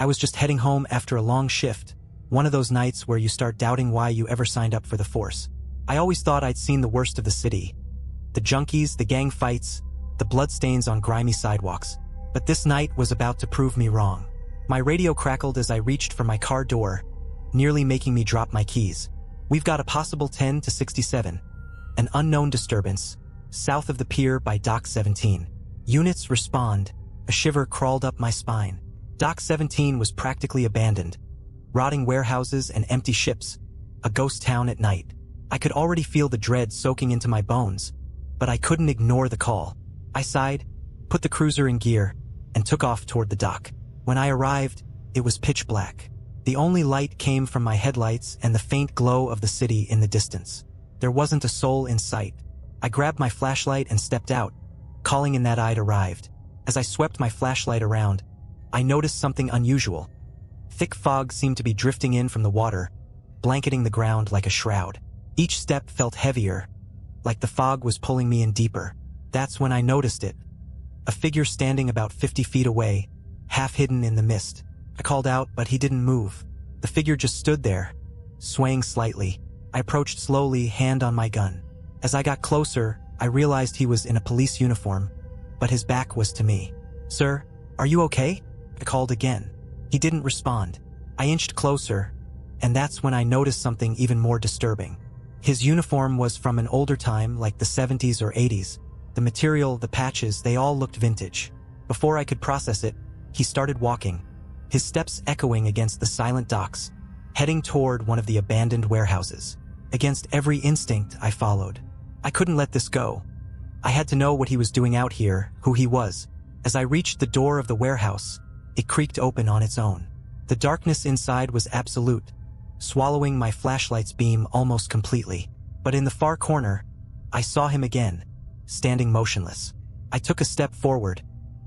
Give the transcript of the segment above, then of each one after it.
I was just heading home after a long shift, one of those nights where you start doubting why you ever signed up for the force. I always thought I'd seen the worst of the city. The junkies, the gang fights, the bloodstains on grimy sidewalks. But this night was about to prove me wrong. My radio crackled as I reached for my car door, nearly making me drop my keys. We've got a possible 10 to 67. An unknown disturbance, south of the pier by Dock 17. Units respond. A shiver crawled up my spine. Dock 17 was practically abandoned. Rotting warehouses and empty ships. A ghost town at night. I could already feel the dread soaking into my bones, but I couldn't ignore the call. I sighed, put the cruiser in gear, and took off toward the dock. When I arrived, it was pitch black. The only light came from my headlights and the faint glow of the city in the distance. There wasn't a soul in sight. I grabbed my flashlight and stepped out, calling in that I'd arrived. As I swept my flashlight around, I noticed something unusual. Thick fog seemed to be drifting in from the water, blanketing the ground like a shroud. Each step felt heavier, like the fog was pulling me in deeper. That's when I noticed it. A figure standing about 50 feet away, half hidden in the mist. I called out, but he didn't move. The figure just stood there, swaying slightly. I approached slowly, hand on my gun. As I got closer, I realized he was in a police uniform, but his back was to me. "Sir, are you okay?" I called again. He didn't respond. I inched closer, and that's when I noticed something even more disturbing. His uniform was from an older time, like the 70s or 80s. The material, the patches, they all looked vintage. Before I could process it, he started walking, his steps echoing against the silent docks, heading toward one of the abandoned warehouses. Against every instinct, I followed. I couldn't let this go. I had to know what he was doing out here, who he was. As I reached the door of the warehouse, it creaked open on its own. The darkness inside was absolute, swallowing my flashlight's beam almost completely. But in the far corner, I saw him again, standing motionless. I took a step forward,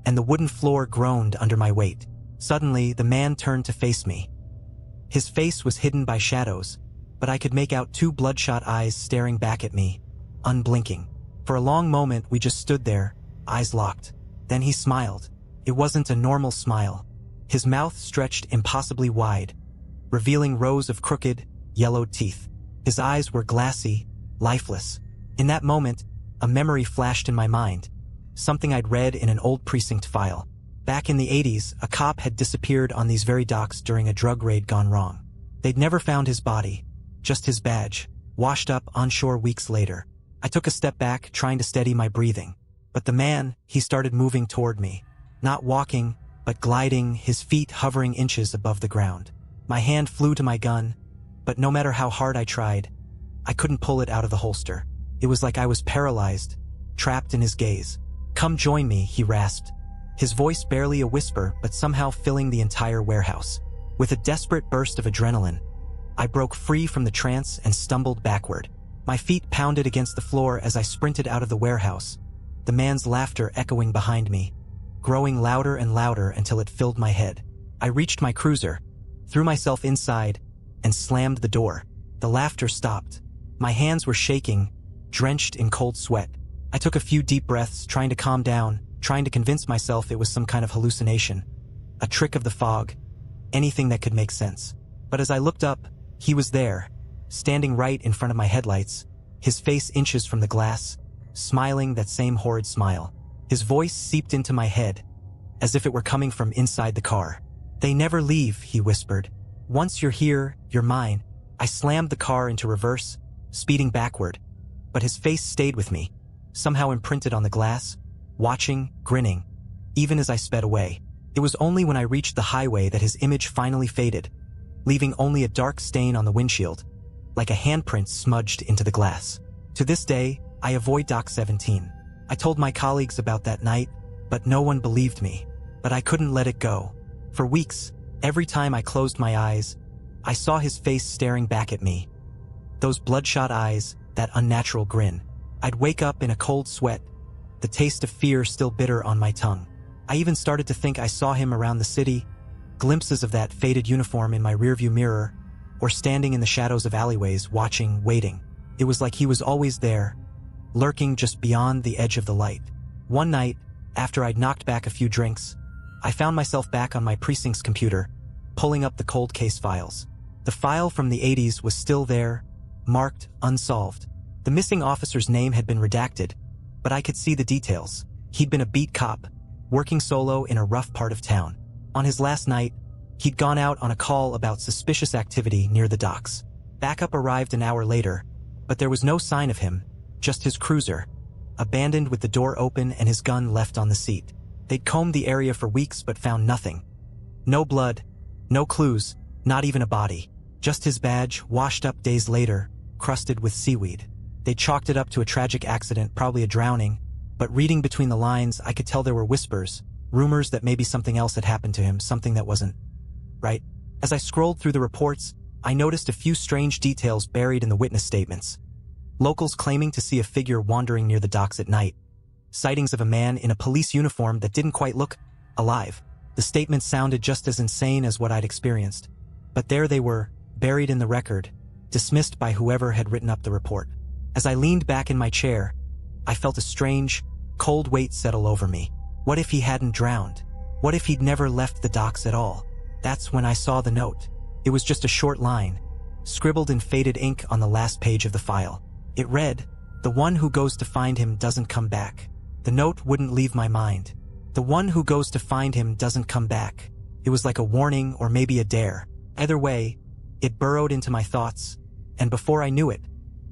and the wooden floor groaned under my weight. Suddenly, the man turned to face me. His face was hidden by shadows, but I could make out two bloodshot eyes staring back at me, unblinking. For a long moment, we just stood there, eyes locked. Then he smiled. It wasn't a normal smile. His mouth stretched impossibly wide, revealing rows of crooked, yellowed teeth. His eyes were glassy, lifeless. In that moment, a memory flashed in my mind, something I'd read in an old precinct file. Back in the 80s, a cop had disappeared on these very docks during a drug raid gone wrong. They'd never found his body, just his badge, washed up onshore weeks later. I took a step back, trying to steady my breathing. But the man, he started moving toward me. Not walking, but gliding, his feet hovering inches above the ground. My hand flew to my gun, but no matter how hard I tried, I couldn't pull it out of the holster. It was like I was paralyzed, trapped in his gaze. "Come join me," he rasped, his voice barely a whisper but somehow filling the entire warehouse. With a desperate burst of adrenaline, I broke free from the trance and stumbled backward. My feet pounded against the floor as I sprinted out of the warehouse, the man's laughter echoing behind me, growing louder and louder until it filled my head. I reached my cruiser, threw myself inside, and slammed the door. The laughter stopped. My hands were shaking, drenched in cold sweat. I took a few deep breaths, trying to calm down, trying to convince myself it was some kind of hallucination, a trick of the fog, anything that could make sense. But as I looked up, he was there, standing right in front of my headlights, his face inches from the glass, smiling that same horrid smile. His voice seeped into my head, as if it were coming from inside the car. "They never leave," he whispered. "Once you're here, you're mine." I slammed the car into reverse, speeding backward, but his face stayed with me, somehow imprinted on the glass, watching, grinning, even as I sped away. It was only when I reached the highway that his image finally faded, leaving only a dark stain on the windshield, like a handprint smudged into the glass. To this day, I avoid Dock 17. I told my colleagues about that night, but no one believed me. But I couldn't let it go. For weeks, every time I closed my eyes, I saw his face staring back at me. Those bloodshot eyes, that unnatural grin. I'd wake up in a cold sweat, the taste of fear still bitter on my tongue. I even started to think I saw him around the city, glimpses of that faded uniform in my rearview mirror, or standing in the shadows of alleyways, watching, waiting. It was like he was always there, lurking just beyond the edge of the light. One night, after I'd knocked back a few drinks, I found myself back on my precinct's computer, pulling up the cold case files. The file from the 80s was still there, marked unsolved. The missing officer's name had been redacted, but I could see the details. He'd been a beat cop, working solo in a rough part of town. On his last night, he'd gone out on a call about suspicious activity near the docks. Backup arrived an hour later, but there was no sign of him, just his cruiser, abandoned with the door open and his gun left on the seat. They'd combed the area for weeks but found nothing. No blood, no clues, not even a body. Just his badge, washed up days later, crusted with seaweed. They chalked it up to a tragic accident, probably a drowning, but reading between the lines, I could tell there were whispers, rumors that maybe something else had happened to him, something that wasn't right. As I scrolled through the reports, I noticed a few strange details buried in the witness statements. Locals claiming to see a figure wandering near the docks at night. Sightings of a man in a police uniform that didn't quite look alive. The statements sounded just as insane as what I'd experienced. But there they were, buried in the record, dismissed by whoever had written up the report. As I leaned back in my chair, I felt a strange, cold weight settle over me. What if he hadn't drowned? What if he'd never left the docks at all? That's when I saw the note. It was just a short line, scribbled in faded ink on the last page of the file. It read, "The one who goes to find him doesn't come back." The note wouldn't leave my mind. The one who goes to find him doesn't come back. It was like a warning or maybe a dare. Either way, it burrowed into my thoughts, and before I knew it,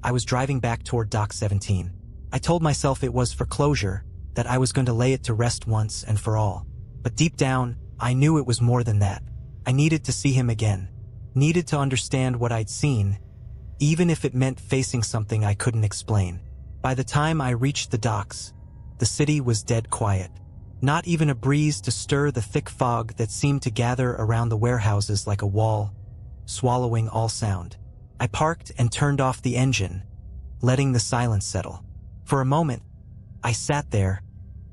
I was driving back toward Dock 17. I told myself it was for closure, that I was going to lay it to rest once and for all. But deep down, I knew it was more than that. I needed to see him again. Needed to understand what I'd seen, even if it meant facing something I couldn't explain. By the time I reached the docks, the city was dead quiet. Not even a breeze to stir the thick fog that seemed to gather around the warehouses like a wall, swallowing all sound. I parked and turned off the engine, letting the silence settle. For a moment, I sat there,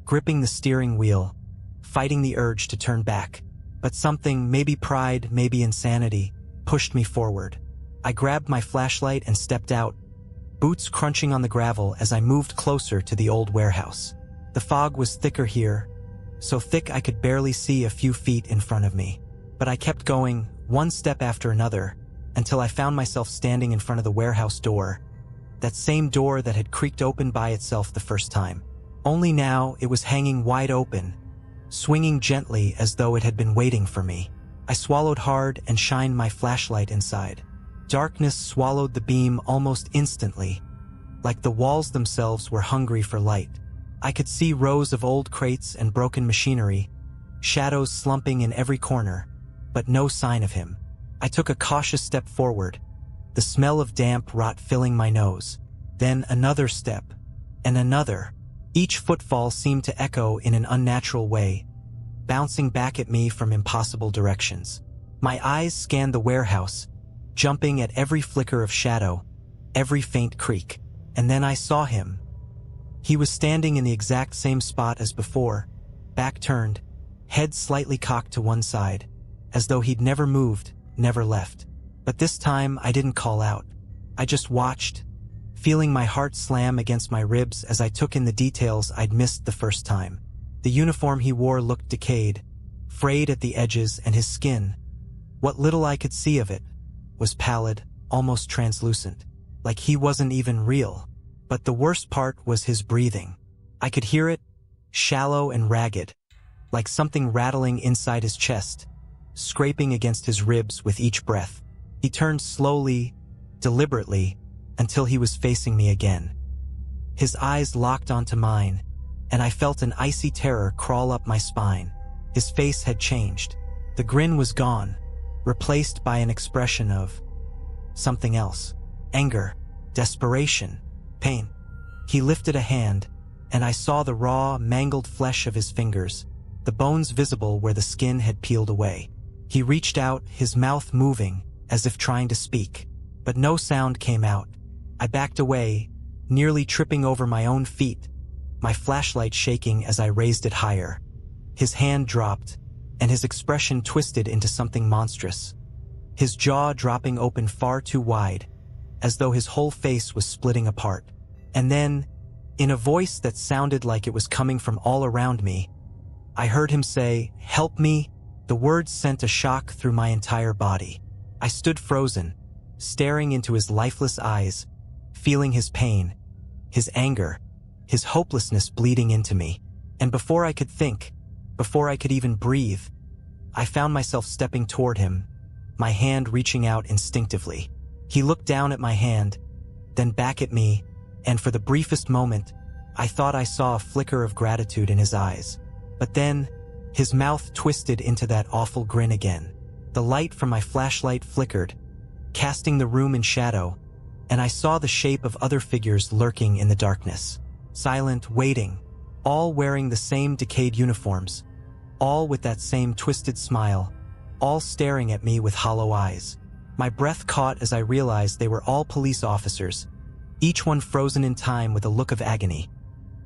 gripping the steering wheel, fighting the urge to turn back. But something, maybe pride, maybe insanity, pushed me forward. I grabbed my flashlight and stepped out, boots crunching on the gravel as I moved closer to the old warehouse. The fog was thicker here, so thick I could barely see a few feet in front of me. But I kept going, one step after another, until I found myself standing in front of the warehouse door, that same door that had creaked open by itself the first time. Only now it was hanging wide open, swinging gently as though it had been waiting for me. I swallowed hard and shined my flashlight inside. Darkness swallowed the beam almost instantly, like the walls themselves were hungry for light. I could see rows of old crates and broken machinery, shadows slumping in every corner, but no sign of him. I took a cautious step forward, the smell of damp rot filling my nose. Then another step, and another. Each footfall seemed to echo in an unnatural way, bouncing back at me from impossible directions. My eyes scanned the warehouse, jumping at every flicker of shadow, every faint creak. And then I saw him. He was standing in the exact same spot as before, back turned, head slightly cocked to one side, as though he'd never moved, never left. But this time I didn't call out. I just watched, feeling my heart slam against my ribs as I took in the details I'd missed the first time. The uniform he wore looked decayed, frayed at the edges, and his skin, what little I could see of it, was pallid, almost translucent, like he wasn't even real. But the worst part was his breathing. I could hear it, shallow and ragged, like something rattling inside his chest, scraping against his ribs with each breath. He turned slowly, deliberately, until he was facing me again. His eyes locked onto mine, and I felt an icy terror crawl up my spine. His face had changed. The grin was gone, replaced by an expression of something else. Anger, desperation, pain. He lifted a hand, and I saw the raw, mangled flesh of his fingers, the bones visible where the skin had peeled away. He reached out, his mouth moving, as if trying to speak, but no sound came out. I backed away, nearly tripping over my own feet, my flashlight shaking as I raised it higher. His hand dropped, and his expression twisted into something monstrous, his jaw dropping open far too wide, as though his whole face was splitting apart. And then, in a voice that sounded like it was coming from all around me, I heard him say, "Help me," The words sent a shock through my entire body. I stood frozen, staring into his lifeless eyes, feeling his pain, his anger, his hopelessness bleeding into me. And before I could think, before I could even breathe, I found myself stepping toward him, my hand reaching out instinctively. He looked down at my hand, then back at me, and for the briefest moment, I thought I saw a flicker of gratitude in his eyes. But then, his mouth twisted into that awful grin again. The light from my flashlight flickered, casting the room in shadow, and I saw the shape of other figures lurking in the darkness. Silent, waiting, all wearing the same decayed uniforms, all with that same twisted smile, all staring at me with hollow eyes. My breath caught as I realized they were all police officers, each one frozen in time with a look of agony,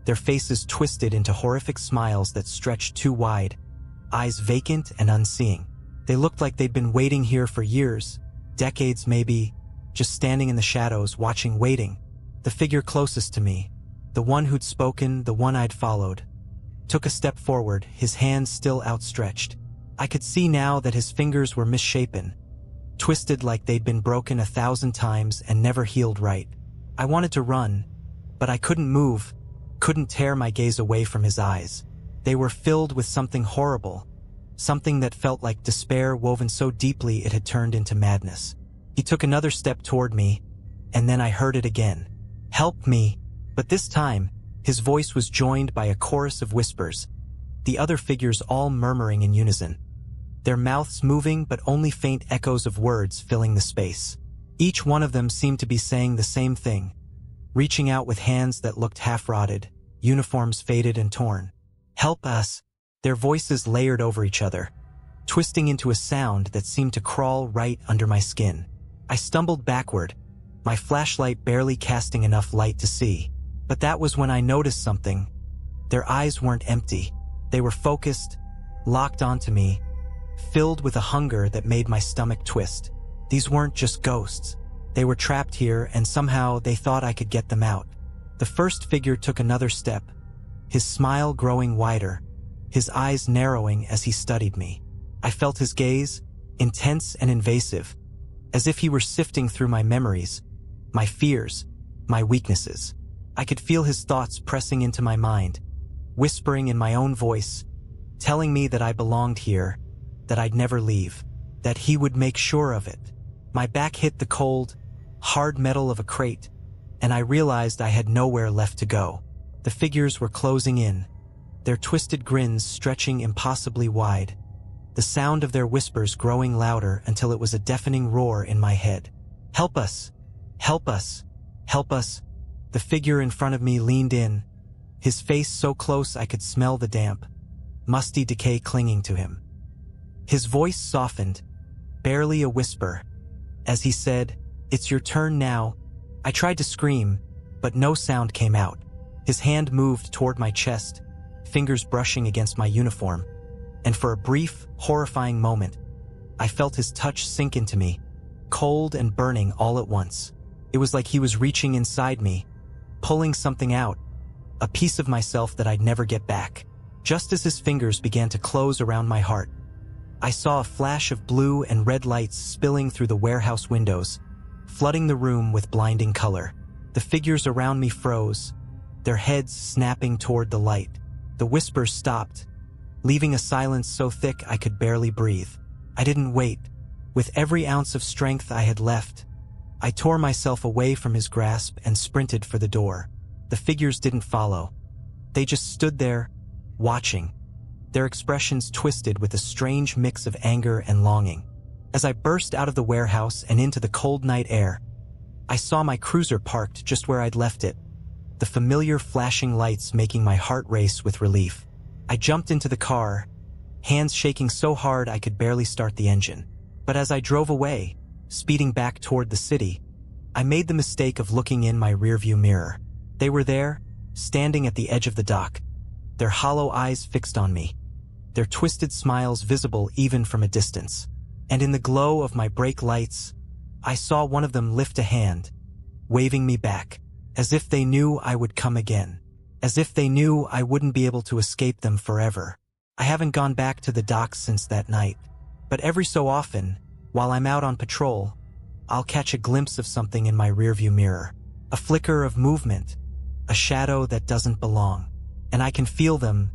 their faces twisted into horrific smiles that stretched too wide, eyes vacant and unseeing. They looked like they'd been waiting here for years, decades maybe, just standing in the shadows, watching, waiting. The figure closest to me, the one who'd spoken, the one I'd followed, took a step forward, his hands still outstretched. I could see now that his fingers were misshapen, twisted like they'd been broken 1,000 times and never healed right. I wanted to run, but I couldn't move, couldn't tear my gaze away from his eyes. They were filled with something horrible, something that felt like despair woven so deeply it had turned into madness. He took another step toward me, and then I heard it again. "Help me!" But this time, his voice was joined by a chorus of whispers, the other figures all murmuring in unison, their mouths moving but only faint echoes of words filling the space. Each one of them seemed to be saying the same thing, reaching out with hands that looked half-rotted, uniforms faded and torn. "Help us!" Their voices layered over each other, twisting into a sound that seemed to crawl right under my skin. I stumbled backward, my flashlight barely casting enough light to see. But that was when I noticed something. Their eyes weren't empty. They were focused, locked onto me, filled with a hunger that made my stomach twist. These weren't just ghosts. They were trapped here, and somehow they thought I could get them out. The first figure took another step, his smile growing wider, his eyes narrowing as he studied me. I felt his gaze, intense and invasive, as if he were sifting through my memories, my fears, my weaknesses. I could feel his thoughts pressing into my mind, whispering in my own voice, telling me that I belonged here, that I'd never leave, that he would make sure of it. My back hit the cold, hard metal of a crate, and I realized I had nowhere left to go. The figures were closing in, their twisted grins stretching impossibly wide, the sound of their whispers growing louder until it was a deafening roar in my head. "Help us! Help us! Help us!" The figure in front of me leaned in, his face so close I could smell the damp, musty decay clinging to him. His voice softened, barely a whisper, as he said, "It's your turn now." I tried to scream, but no sound came out. His hand moved toward my chest, fingers brushing against my uniform, and for a brief, horrifying moment, I felt his touch sink into me, cold and burning all at once. It was like he was reaching inside me, pulling something out, a piece of myself that I'd never get back. Just as his fingers began to close around my heart, I saw a flash of blue and red lights spilling through the warehouse windows, flooding the room with blinding color. The figures around me froze, their heads snapping toward the light. The whispers stopped, leaving a silence so thick I could barely breathe. I didn't wait. With every ounce of strength I had left, I tore myself away from his grasp and sprinted for the door. The figures didn't follow. They just stood there, watching, their expressions twisted with a strange mix of anger and longing. As I burst out of the warehouse and into the cold night air, I saw my cruiser parked just where I'd left it, the familiar flashing lights making my heart race with relief. I jumped into the car, hands shaking so hard I could barely start the engine. But as I drove away, speeding back toward the city, I made the mistake of looking in my rearview mirror. They were there, standing at the edge of the dock, their hollow eyes fixed on me, their twisted smiles visible even from a distance. And in the glow of my brake lights, I saw one of them lift a hand, waving me back, as if they knew I would come again, as if they knew I wouldn't be able to escape them forever. I haven't gone back to the docks since that night, but every so often, while I'm out on patrol, I'll catch a glimpse of something in my rearview mirror. A flicker of movement, a shadow that doesn't belong, and I can feel them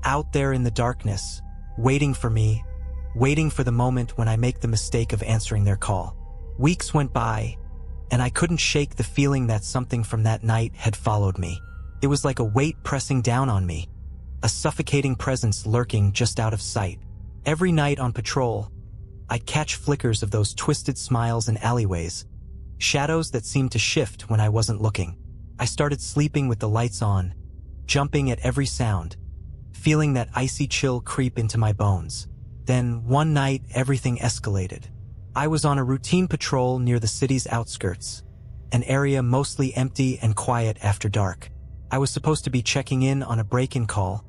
out there in the darkness, waiting for me, waiting for the moment when I make the mistake of answering their call. Weeks went by, and I couldn't shake the feeling that something from that night had followed me. It was like a weight pressing down on me, a suffocating presence lurking just out of sight. Every night on patrol, I'd catch flickers of those twisted smiles in alleyways, shadows that seemed to shift when I wasn't looking. I started sleeping with the lights on, jumping at every sound, feeling that icy chill creep into my bones. Then, one night, everything escalated. I was on a routine patrol near the city's outskirts, an area mostly empty and quiet after dark. I was supposed to be checking in on a break-in call,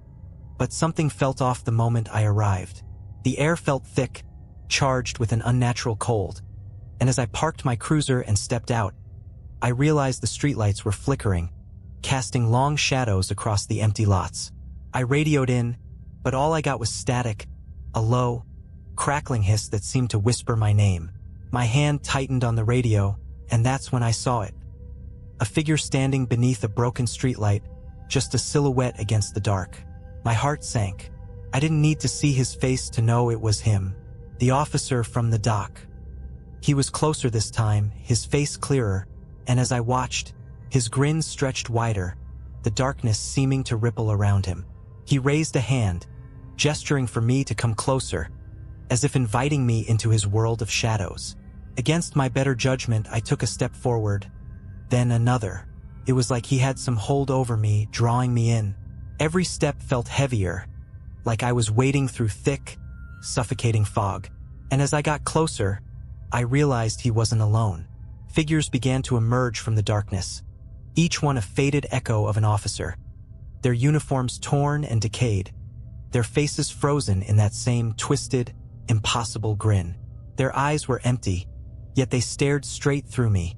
but something felt off the moment I arrived. The air felt thick, charged with an unnatural cold, and as I parked my cruiser and stepped out, I realized the streetlights were flickering, casting long shadows across the empty lots. I radioed in, but all I got was static, a low, crackling hiss that seemed to whisper my name. My hand tightened on the radio, and that's when I saw it. A figure standing beneath a broken streetlight, just a silhouette against the dark. My heart sank. I didn't need to see his face to know it was him, the officer from the dock. He was closer this time, his face clearer, and as I watched, his grin stretched wider, the darkness seeming to ripple around him. He raised a hand, gesturing for me to come closer, as if inviting me into his world of shadows. Against my better judgment, I took a step forward, then another. It was like he had some hold over me, drawing me in. Every step felt heavier, like I was wading through thick, suffocating fog. And as I got closer, I realized he wasn't alone. Figures began to emerge from the darkness, each one a faded echo of an officer, their uniforms torn and decayed, their faces frozen in that same twisted, impossible grin. Their eyes were empty, yet they stared straight through me,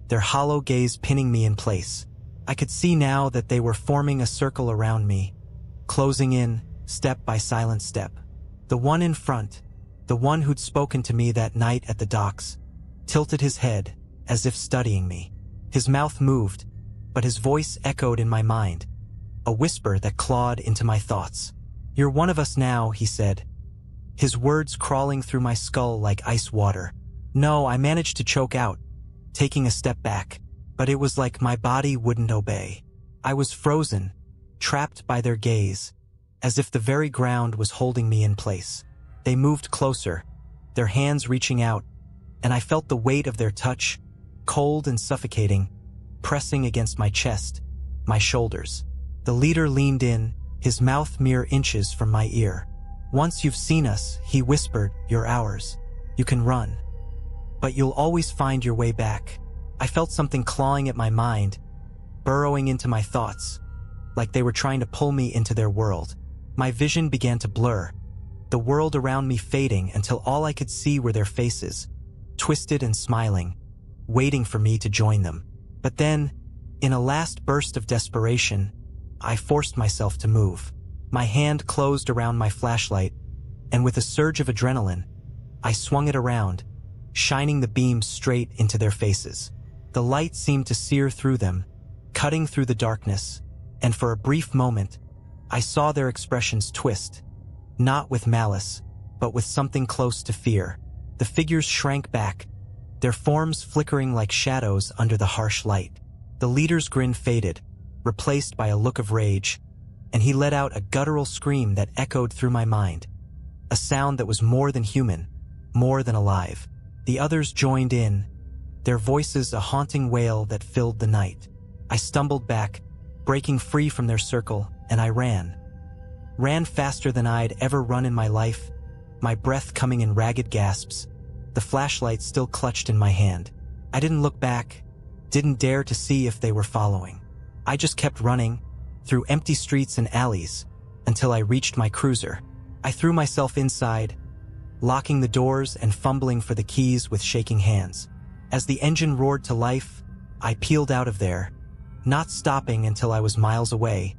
their hollow gaze pinning me in place. I could see now that they were forming a circle around me, closing in, step by silent step. The one in front, the one who'd spoken to me that night at the docks, tilted his head, as if studying me. His mouth moved, but his voice echoed in my mind, a whisper that clawed into my thoughts. "You're one of us now," he said, his words crawling through my skull like ice water. No, I managed to choke out, taking a step back, but it was like my body wouldn't obey. I was frozen, trapped by their gaze, as if the very ground was holding me in place. They moved closer, their hands reaching out, and I felt the weight of their touch, cold and suffocating, pressing against my chest, my shoulders. The leader leaned in, his mouth mere inches from my ear. "Once you've seen us," he whispered, "you're ours. You can run, but you'll always find your way back." I felt something clawing at my mind, burrowing into my thoughts, like they were trying to pull me into their world. My vision began to blur, the world around me fading until all I could see were their faces, twisted and smiling, waiting for me to join them. But then, in a last burst of desperation, I forced myself to move. My hand closed around my flashlight, and with a surge of adrenaline, I swung it around, shining the beam straight into their faces. The light seemed to sear through them, cutting through the darkness, and for a brief moment, I saw their expressions twist, not with malice, but with something close to fear. The figures shrank back, their forms flickering like shadows under the harsh light. The leader's grin faded, replaced by a look of rage, and he let out a guttural scream that echoed through my mind, a sound that was more than human, more than alive. The others joined in, their voices a haunting wail that filled the night. I stumbled back, breaking free from their circle, and I ran. Ran faster than I'd ever run in my life, my breath coming in ragged gasps, the flashlight still clutched in my hand. I didn't look back, didn't dare to see if they were following. I just kept running, through empty streets and alleys, until I reached my cruiser. I threw myself inside, locking the doors and fumbling for the keys with shaking hands. As the engine roared to life, I peeled out of there, not stopping until I was miles away,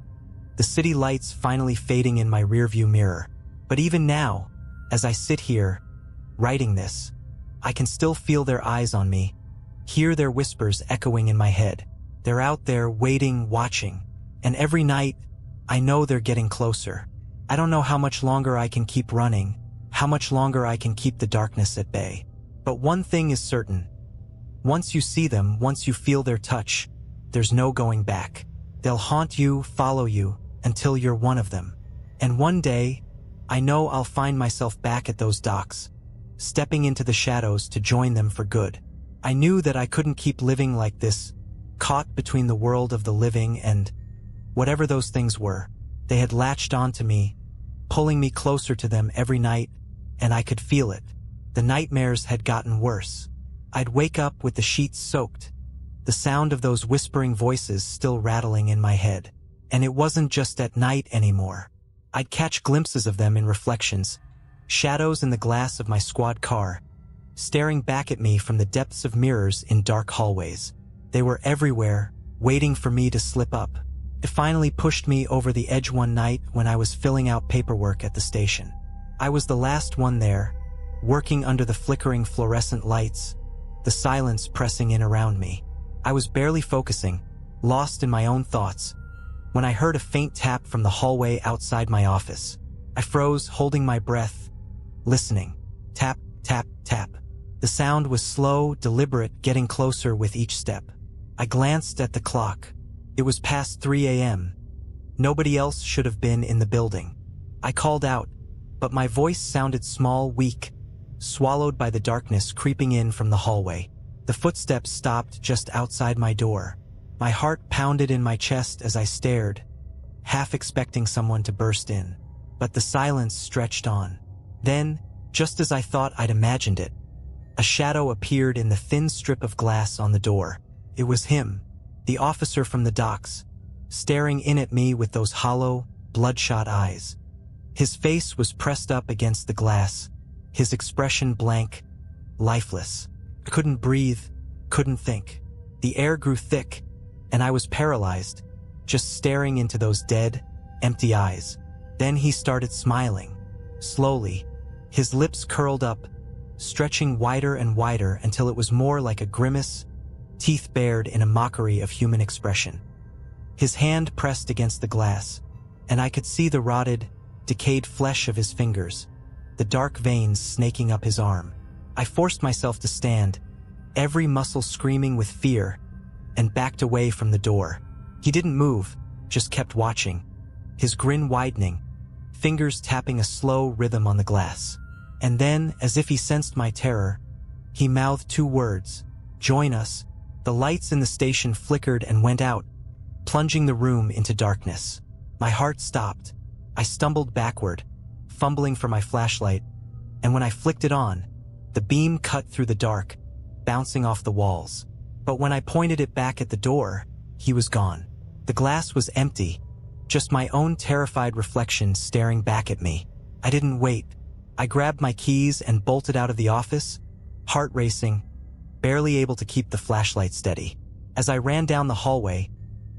the city lights finally fading in my rearview mirror. But even now, as I sit here, writing this, I can still feel their eyes on me, hear their whispers echoing in my head. They're out there waiting, watching, and every night, I know they're getting closer. I don't know how much longer I can keep running, how much longer I can keep the darkness at bay. But one thing is certain. Once you see them, once you feel their touch, there's no going back. They'll haunt you, follow you, until you're one of them. And one day, I know I'll find myself back at those docks, stepping into the shadows to join them for good. I knew that I couldn't keep living like this, caught between the world of the living and whatever those things were. They had latched onto me, pulling me closer to them every night, and I could feel it. The nightmares had gotten worse. I'd wake up with the sheets soaked, the sound of those whispering voices still rattling in my head. And it wasn't just at night anymore. I'd catch glimpses of them in reflections, shadows in the glass of my squad car, staring back at me from the depths of mirrors in dark hallways. They were everywhere, waiting for me to slip up. It finally pushed me over the edge one night when I was filling out paperwork at the station. I was the last one there, working under the flickering fluorescent lights, the silence pressing in around me. I was barely focusing, lost in my own thoughts, when I heard a faint tap from the hallway outside my office. I froze, holding my breath, listening. Tap, tap, tap. The sound was slow, deliberate, getting closer with each step. I glanced at the clock. It was past 3 a.m. Nobody else should have been in the building. I called out, but my voice sounded small, weak, swallowed by the darkness creeping in from the hallway. The footsteps stopped just outside my door. My heart pounded in my chest as I stared, half expecting someone to burst in. But the silence stretched on. Then, just as I thought I'd imagined it, a shadow appeared in the thin strip of glass on the door. It was him, the officer from the docks, staring in at me with those hollow, bloodshot eyes. His face was pressed up against the glass, his expression blank, lifeless. I couldn't breathe, couldn't think. The air grew thick, and I was paralyzed, just staring into those dead, empty eyes. Then he started smiling, slowly, his lips curled up, stretching wider and wider until it was more like a grimace, teeth bared in a mockery of human expression. His hand pressed against the glass, and I could see the rotted, decayed flesh of his fingers, the dark veins snaking up his arm. I forced myself to stand, every muscle screaming with fear, and backed away from the door. He didn't move, just kept watching, his grin widening, fingers tapping a slow rhythm on the glass. And then, as if he sensed my terror, he mouthed 2 words, "Join us." The lights in the station flickered and went out, plunging the room into darkness. My heart stopped. I stumbled backward, fumbling for my flashlight, and when I flicked it on, the beam cut through the dark, bouncing off the walls. But when I pointed it back at the door, he was gone. The glass was empty, just my own terrified reflection staring back at me. I didn't wait. I grabbed my keys and bolted out of the office, heart racing, barely able to keep the flashlight steady. As I ran down the hallway,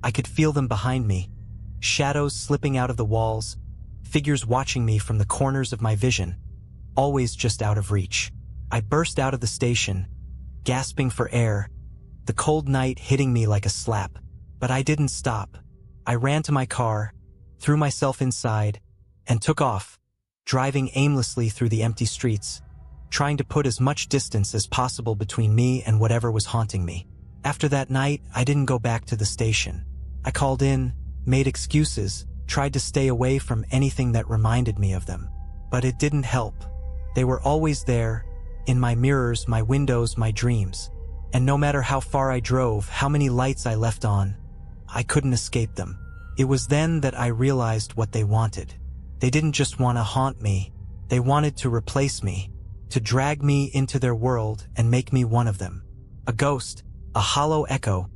I could feel them behind me, shadows slipping out of the walls, figures watching me from the corners of my vision, always just out of reach. I burst out of the station, gasping for air, the cold night hitting me like a slap. But I didn't stop. I ran to my car, threw myself inside, and took off, driving aimlessly through the empty streets, trying to put as much distance as possible between me and whatever was haunting me. After that night, I didn't go back to the station. I called in, made excuses, tried to stay away from anything that reminded me of them. But it didn't help. They were always there, in my mirrors, my windows, my dreams. And no matter how far I drove, how many lights I left on, I couldn't escape them. It was then that I realized what they wanted. They didn't just want to haunt me. They wanted to replace me, to drag me into their world and make me one of them. A ghost, a hollow echo,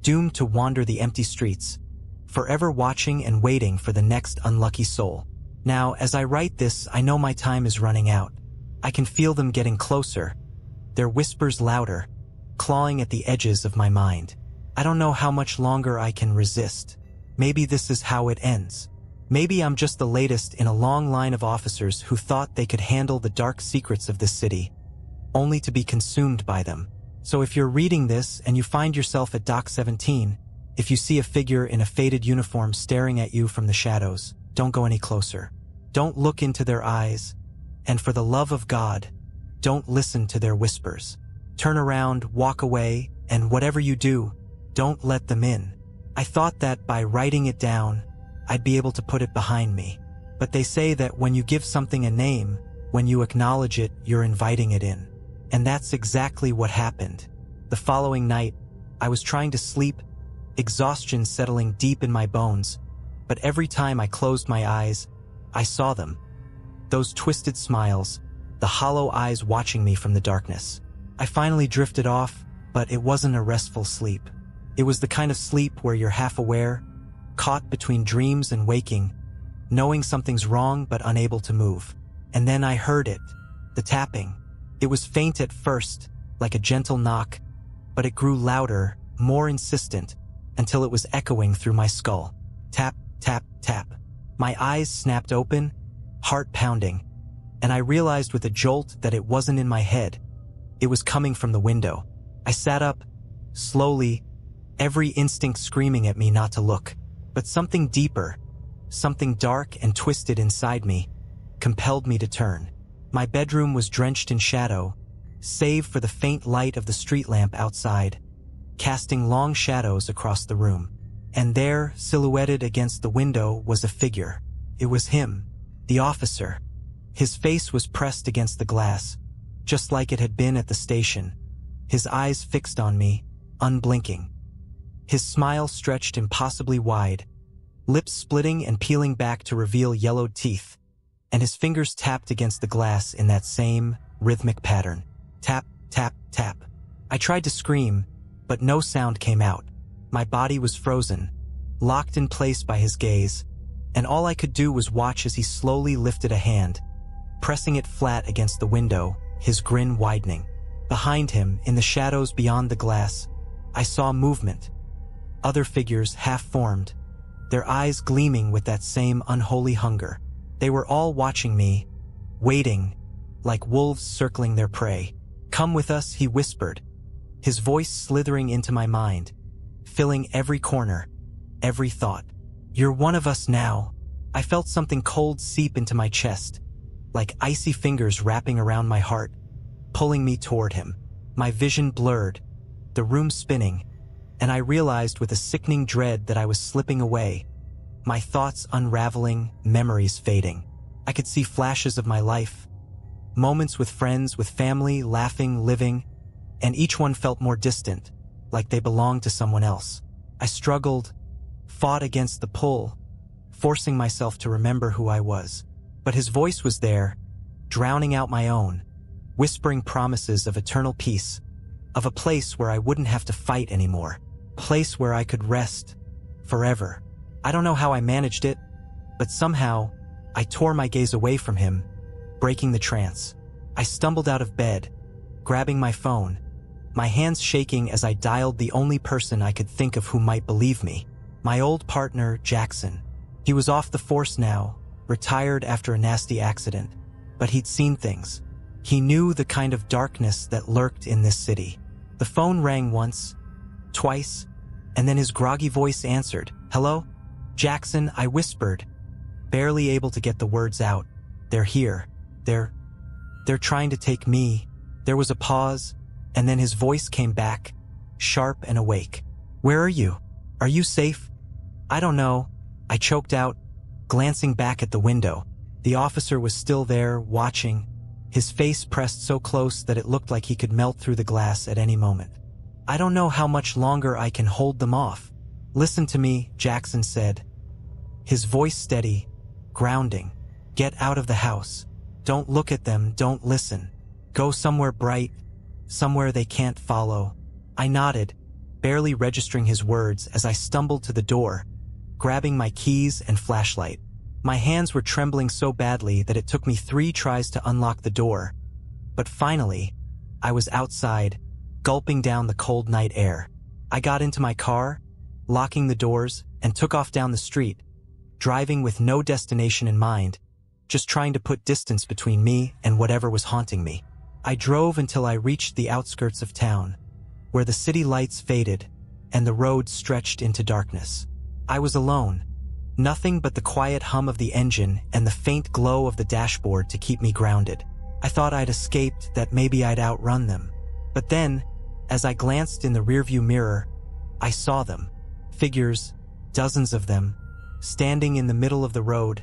doomed to wander the empty streets, forever watching and waiting for the next unlucky soul. Now, as I write this, I know my time is running out. I can feel them getting closer, their whispers louder, clawing at the edges of my mind. I don't know how much longer I can resist. Maybe this is how it ends. Maybe I'm just the latest in a long line of officers who thought they could handle the dark secrets of this city, only to be consumed by them. So if you're reading this and you find yourself at Dock 17, if you see a figure in a faded uniform staring at you from the shadows, don't go any closer. Don't look into their eyes, and for the love of God, don't listen to their whispers. Turn around, walk away, and whatever you do, don't let them in. I thought that by writing it down, I'd be able to put it behind me. But they say that when you give something a name, when you acknowledge it, you're inviting it in. And that's exactly what happened. The following night, I was trying to sleep, exhaustion settling deep in my bones, but every time I closed my eyes, I saw them. Those twisted smiles, the hollow eyes watching me from the darkness. I finally drifted off, but it wasn't a restful sleep. It was the kind of sleep where you're half aware, caught between dreams and waking, knowing something's wrong but unable to move. And then I heard it, the tapping. It was faint at first, like a gentle knock, but it grew louder, more insistent, until it was echoing through my skull. Tap, tap, tap. My eyes snapped open, heart pounding, and I realized with a jolt that it wasn't in my head. It was coming from the window. I sat up, slowly, every instinct screaming at me not to look. But something deeper, something dark and twisted inside me, compelled me to turn. My bedroom was drenched in shadow, save for the faint light of the street lamp outside, casting long shadows across the room. And there, silhouetted against the window, was a figure. It was him, the officer. His face was pressed against the glass, just like it had been at the station, his eyes fixed on me, unblinking. His smile stretched impossibly wide, lips splitting and peeling back to reveal yellowed teeth, and his fingers tapped against the glass in that same rhythmic pattern. Tap, tap, tap. I tried to scream, but no sound came out. My body was frozen, locked in place by his gaze, and all I could do was watch as he slowly lifted a hand, pressing it flat against the window, his grin widening. Behind him, in the shadows beyond the glass, I saw movement. Other figures half-formed, their eyes gleaming with that same unholy hunger. They were all watching me, waiting, like wolves circling their prey. "Come with us," he whispered, his voice slithering into my mind, filling every corner, every thought. "You're one of us now." I felt something cold seep into my chest, like icy fingers wrapping around my heart, pulling me toward him. My vision blurred, the room spinning, and I realized with a sickening dread that I was slipping away, my thoughts unraveling, memories fading. I could see flashes of my life, moments with friends, with family, laughing, living, and each one felt more distant, like they belonged to someone else. I struggled, fought against the pull, forcing myself to remember who I was. But his voice was there, drowning out my own, whispering promises of eternal peace, of a place where I wouldn't have to fight anymore, a place where I could rest forever. I don't know how I managed it, but somehow I tore my gaze away from him, breaking the trance. I stumbled out of bed, grabbing my phone, my hands shaking as I dialed the only person I could think of who might believe me, my old partner, Jackson. He was off the force now, retired after a nasty accident, but he'd seen things. He knew the kind of darkness that lurked in this city. The phone rang once, twice, and then his groggy voice answered. "Hello? Jackson," I whispered, barely able to get the words out. "They're here. They're trying to take me." There was a pause, and then his voice came back, sharp and awake. "Where are you? Are you safe?" "I don't know," I choked out, glancing back at the window. The officer was still there, watching, his face pressed so close that it looked like he could melt through the glass at any moment. "I don't know how much longer I can hold them off." "Listen to me," Jackson said, his voice steady, grounding. "Get out of the house. Don't look at them, don't listen. Go somewhere bright, somewhere they can't follow." I nodded, barely registering his words as I stumbled to the door, grabbing my keys and flashlight. My hands were trembling so badly that it took me 3 tries to unlock the door, but finally, I was outside, gulping down the cold night air. I got into my car, locking the doors, and took off down the street, driving with no destination in mind, just trying to put distance between me and whatever was haunting me. I drove until I reached the outskirts of town, where the city lights faded and the road stretched into darkness. I was alone, nothing but the quiet hum of the engine and the faint glow of the dashboard to keep me grounded. I thought I'd escaped, that maybe I'd outrun them. But then, as I glanced in the rearview mirror, I saw them. Figures, dozens of them, standing in the middle of the road,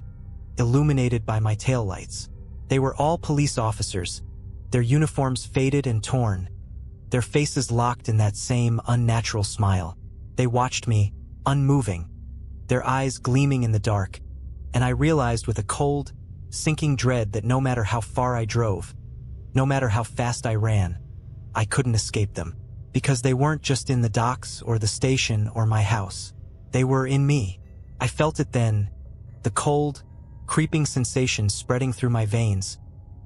illuminated by my taillights. They were all police officers, their uniforms faded and torn, their faces locked in that same unnatural smile. They watched me, unmoving, their eyes gleaming in the dark, and I realized with a cold, sinking dread that no matter how far I drove, no matter how fast I ran, I couldn't escape them. Because they weren't just in the docks or the station or my house. They were in me. I felt it then, the cold, creeping sensation spreading through my veins,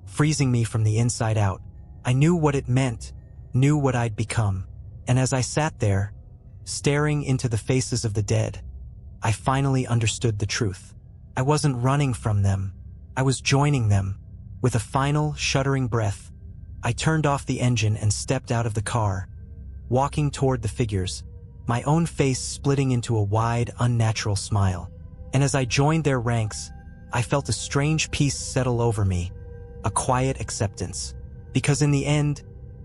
freezing me from the inside out. I knew what it meant, knew what I'd become. And as I sat there, staring into the faces of the dead, I finally understood the truth. I wasn't running from them. I was joining them. With a final, shuddering breath, I turned off the engine and stepped out of the car, walking toward the figures, my own face splitting into a wide, unnatural smile. And as I joined their ranks, I felt a strange peace settle over me, a quiet acceptance. Because in the end,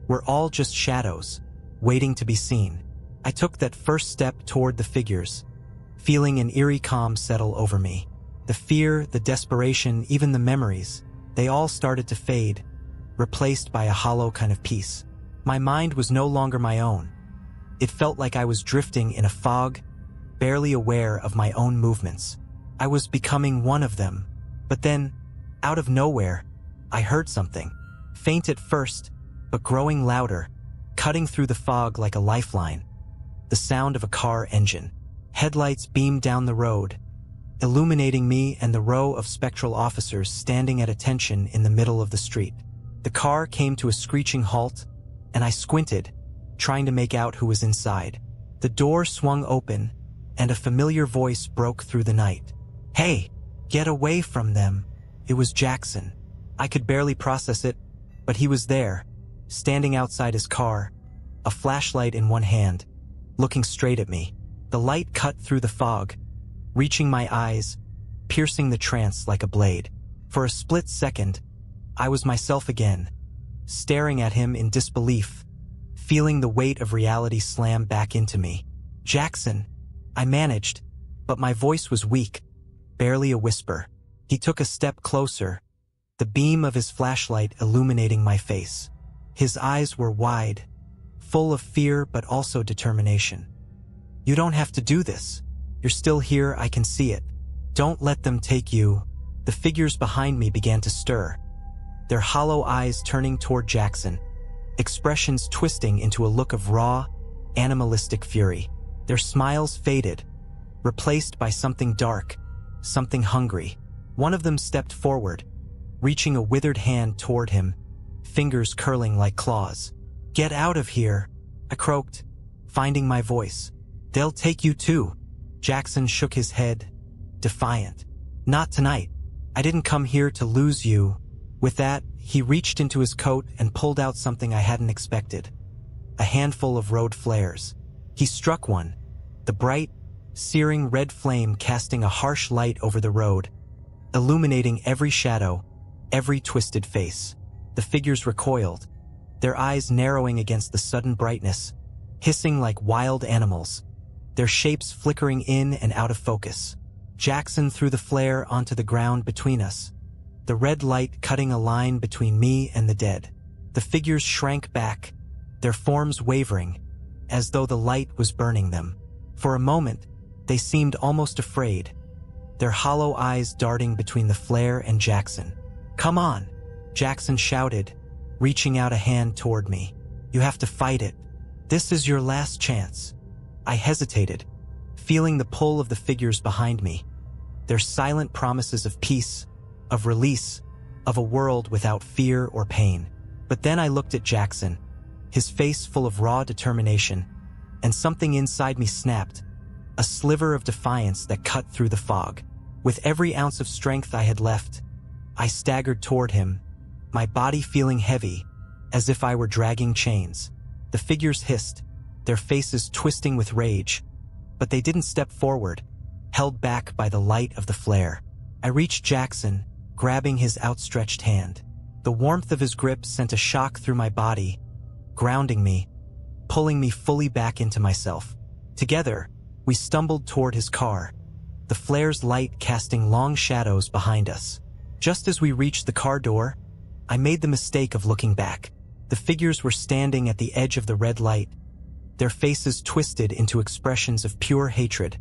we're all just shadows, waiting to be seen. I took that first step toward the figures, feeling an eerie calm settle over me. The fear, the desperation, even the memories, they all started to fade, replaced by a hollow kind of peace. My mind was no longer my own. It felt like I was drifting in a fog, barely aware of my own movements. I was becoming one of them. But then, out of nowhere, I heard something. Faint at first, but growing louder, cutting through the fog like a lifeline. The sound of a car engine. Headlights beamed down the road, illuminating me and the row of spectral officers standing at attention in the middle of the street. The car came to a screeching halt, and I squinted, trying to make out who was inside. The door swung open, and a familiar voice broke through the night. "Hey, get away from them." It was Jackson. I could barely process it, but he was there, standing outside his car, a flashlight in one hand, looking straight at me. The light cut through the fog, reaching my eyes, piercing the trance like a blade. For a split second, I was myself again, staring at him in disbelief, feeling the weight of reality slam back into me. "Jackson," I managed, but my voice was weak, barely a whisper. He took a step closer, the beam of his flashlight illuminating my face. His eyes were wide, full of fear but also determination. "You don't have to do this. You're still here, I can see it. Don't let them take you." The figures behind me began to stir, their hollow eyes turning toward Jackson, expressions twisting into a look of raw, animalistic fury. Their smiles faded, replaced by something dark, something hungry. One of them stepped forward, reaching a withered hand toward him, fingers curling like claws. "Get out of here," I croaked, finding my voice. "They'll take you too." Jackson shook his head, defiant. "Not tonight. I didn't come here to lose you." With that, he reached into his coat and pulled out something I hadn't expected. A handful of road flares. He struck one, the bright, searing red flame casting a harsh light over the road, illuminating every shadow, every twisted face. The figures recoiled, their eyes narrowing against the sudden brightness, hissing like wild animals, their shapes flickering in and out of focus. Jackson threw the flare onto the ground between us, the red light cutting a line between me and the dead. The figures shrank back, their forms wavering, as though the light was burning them. For a moment, they seemed almost afraid, their hollow eyes darting between the flare and Jackson. "Come on," Jackson shouted, reaching out a hand toward me. "You have to fight it. This is your last chance." I hesitated, feeling the pull of the figures behind me, their silent promises of peace, of release, of a world without fear or pain. But then I looked at Jackson, his face full of raw determination, and something inside me snapped, a sliver of defiance that cut through the fog. With every ounce of strength I had left, I staggered toward him, my body feeling heavy, as if I were dragging chains. The figures hissed, their faces twisting with rage, but they didn't step forward, held back by the light of the flare. I reached Jackson, grabbing his outstretched hand. The warmth of his grip sent a shock through my body, grounding me, pulling me fully back into myself. Together, we stumbled toward his car, the flare's light casting long shadows behind us. Just as we reached the car door, I made the mistake of looking back. The figures were standing at the edge of the red light, their faces twisted into expressions of pure hatred,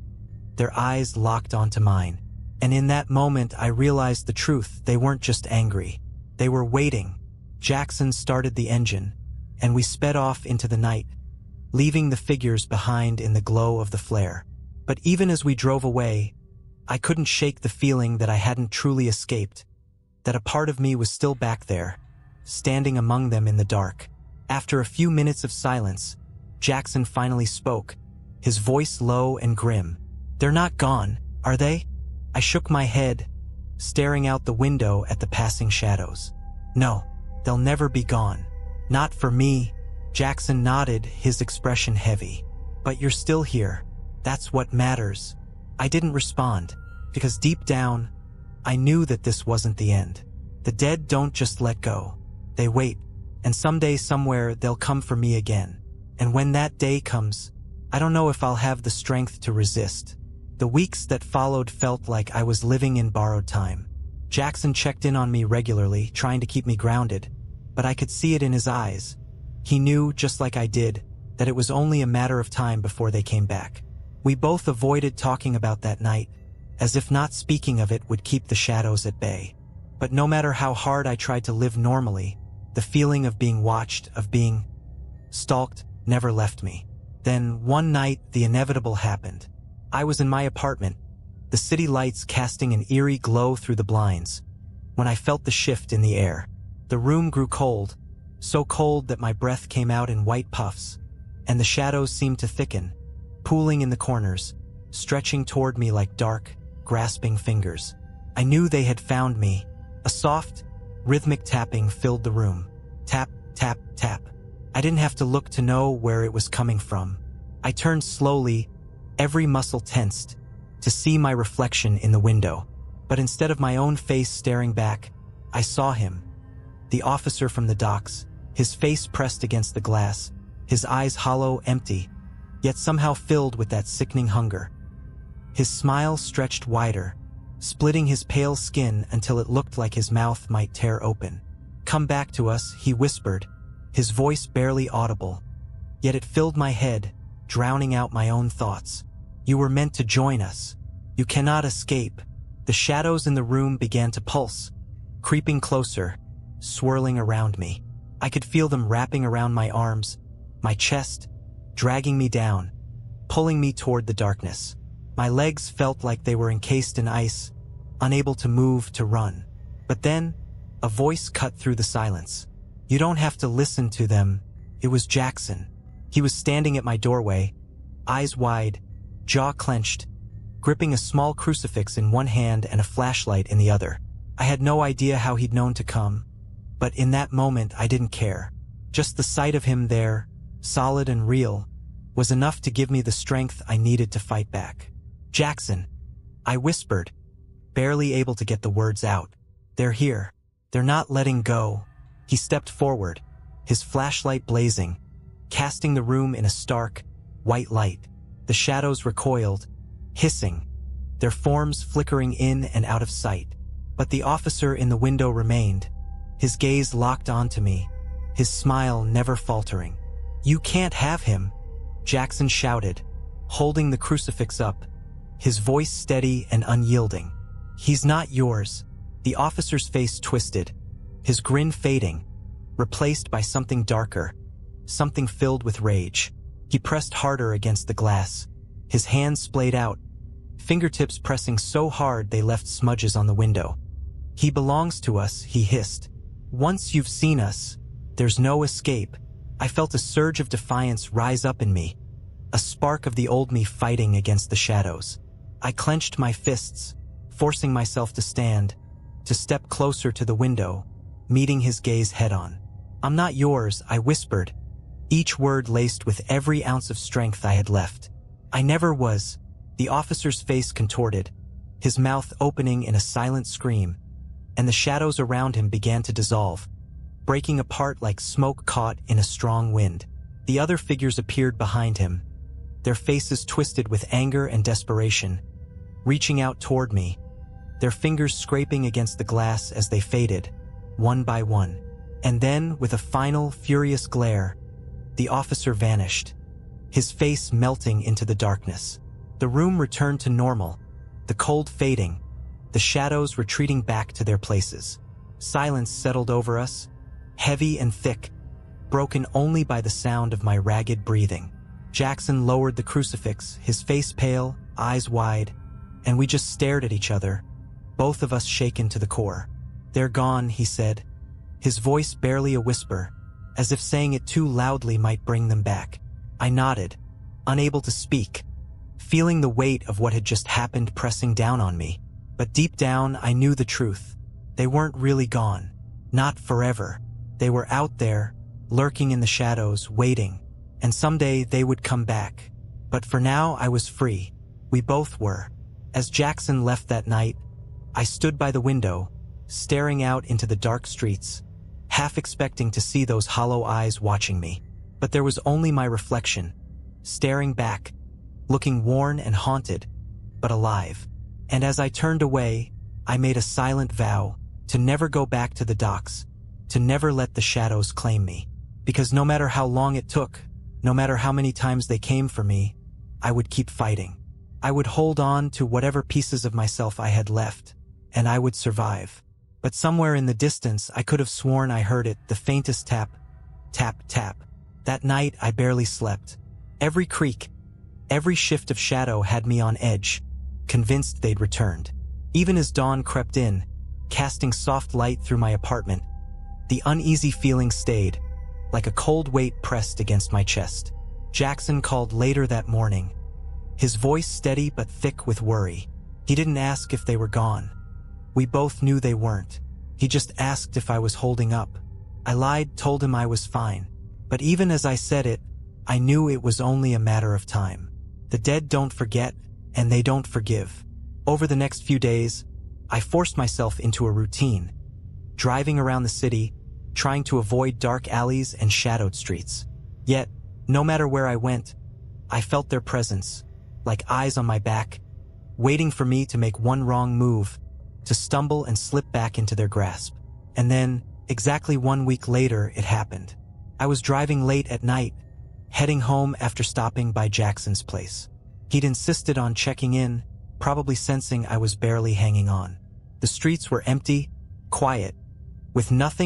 their eyes locked onto mine. And in that moment, I realized the truth. They weren't just angry. They were waiting. Jackson started the engine, and we sped off into the night, leaving the figures behind in the glow of the flare. But even as we drove away, I couldn't shake the feeling that I hadn't truly escaped, that a part of me was still back there, standing among them in the dark. After a few minutes of silence, Jackson finally spoke, his voice low and grim. "They're not gone, are they?" I shook my head, staring out the window at the passing shadows. "No, they'll never be gone. Not for me." Jackson nodded, his expression heavy. "But you're still here. That's what matters." I didn't respond, because deep down, I knew that this wasn't the end. The dead don't just let go. They wait, and someday, somewhere, they'll come for me again. And when that day comes, I don't know if I'll have the strength to resist. The weeks that followed felt like I was living in borrowed time. Jackson checked in on me regularly, trying to keep me grounded, but I could see it in his eyes. He knew, just like I did, that it was only a matter of time before they came back. We both avoided talking about that night, as if not speaking of it would keep the shadows at bay. But no matter how hard I tried to live normally, the feeling of being watched, of being stalked, never left me. Then, one night, the inevitable happened. I was in my apartment, the city lights casting an eerie glow through the blinds, when I felt the shift in the air. The room grew cold, so cold that my breath came out in white puffs, and the shadows seemed to thicken, pooling in the corners, stretching toward me like dark, grasping fingers. I knew they had found me. A soft, rhythmic tapping filled the room. Tap, tap, tap. I didn't have to look to know where it was coming from. I turned slowly, every muscle tensed, to see my reflection in the window. But instead of my own face staring back, I saw him. The officer from the docks, his face pressed against the glass, his eyes hollow, empty, yet somehow filled with that sickening hunger. His smile stretched wider, splitting his pale skin until it looked like his mouth might tear open. "Come back to us," he whispered, his voice barely audible, yet it filled my head, drowning out my own thoughts. "You were meant to join us. You cannot escape." The shadows in the room began to pulse, creeping closer, swirling around me. I could feel them wrapping around my arms, my chest, dragging me down, pulling me toward the darkness. My legs felt like they were encased in ice, unable to move, to run. But then, a voice cut through the silence. "You don't have to listen to them." It was Jackson. He was standing at my doorway, eyes wide, jaw clenched, gripping a small crucifix in one hand and a flashlight in the other. I had no idea how he'd known to come, but in that moment I didn't care. Just the sight of him there, solid and real, was enough to give me the strength I needed to fight back. "Jackson," I whispered, barely able to get the words out. "They're here. They're not letting go." He stepped forward, his flashlight blazing, casting the room in a stark, white light. The shadows recoiled, hissing, their forms flickering in and out of sight. But the officer in the window remained, his gaze locked onto me, his smile never faltering. "You can't have him," Jackson shouted, holding the crucifix up, his voice steady and unyielding. "He's not yours." The officer's face twisted, his grin fading, replaced by something darker, something filled with rage. He pressed harder against the glass, his hands splayed out, fingertips pressing so hard they left smudges on the window. "He belongs to us," he hissed. "Once you've seen us, there's no escape." I felt a surge of defiance rise up in me, a a spark of the old me fighting against the shadows. I clenched my fists, forcing myself to stand, to step closer to the window, meeting his gaze head-on. "I'm not yours," I whispered, each word laced with every ounce of strength I had left. "I never was." The officer's face contorted, his mouth opening in a silent scream, and the shadows around him began to dissolve, breaking apart like smoke caught in a strong wind. The other figures appeared behind him, their faces twisted with anger and desperation, reaching out toward me, their fingers scraping against the glass as they faded, one by one. And then, with a final, furious glare, the officer vanished, his face melting into the darkness. The room returned to normal, the cold fading, the shadows retreating back to their places. Silence settled over us, heavy and thick, broken only by the sound of my ragged breathing. Jackson lowered the crucifix, his face pale, eyes wide, and we just stared at each other, both of us shaken to the core. "They're gone," he said, his voice barely a whisper, as if saying it too loudly might bring them back. I nodded, unable to speak, feeling the weight of what had just happened pressing down on me. But deep down, I knew the truth. They weren't really gone. Not forever. They were out there, lurking in the shadows, waiting, and someday they would come back. But for now, I was free. We both were. As Jackson left that night, I stood by the window, staring out into the dark streets, half expecting to see those hollow eyes watching me. But there was only my reflection, staring back, looking worn and haunted, but alive. And as I turned away, I made a silent vow to never go back to the docks, to never let the shadows claim me. Because no matter how long it took, no matter how many times they came for me, I would keep fighting. I would hold on to whatever pieces of myself I had left, and I would survive. But somewhere in the distance, I could have sworn I heard it, the faintest tap, tap, tap. That night, I barely slept. Every creak, every shift of shadow had me on edge, convinced they'd returned. Even as dawn crept in, casting soft light through my apartment, the uneasy feeling stayed, like a cold weight pressed against my chest. Jackson called later that morning, his voice steady but thick with worry. He didn't ask if they were gone. We both knew they weren't. He just asked if I was holding up. I lied, told him I was fine. But even as I said it, I knew it was only a matter of time. The dead don't forget, and they don't forgive. Over the next few days, I forced myself into a routine, driving around the city, trying to avoid dark alleys and shadowed streets. Yet, no matter where I went, I felt their presence, like eyes on my back, waiting for me to make one wrong move, to stumble and slip back into their grasp. And then, exactly 1 week later, it happened. I was driving late at night, heading home after stopping by Jackson's place. He'd insisted on checking in, probably sensing I was barely hanging on. The streets were empty, quiet, with nothing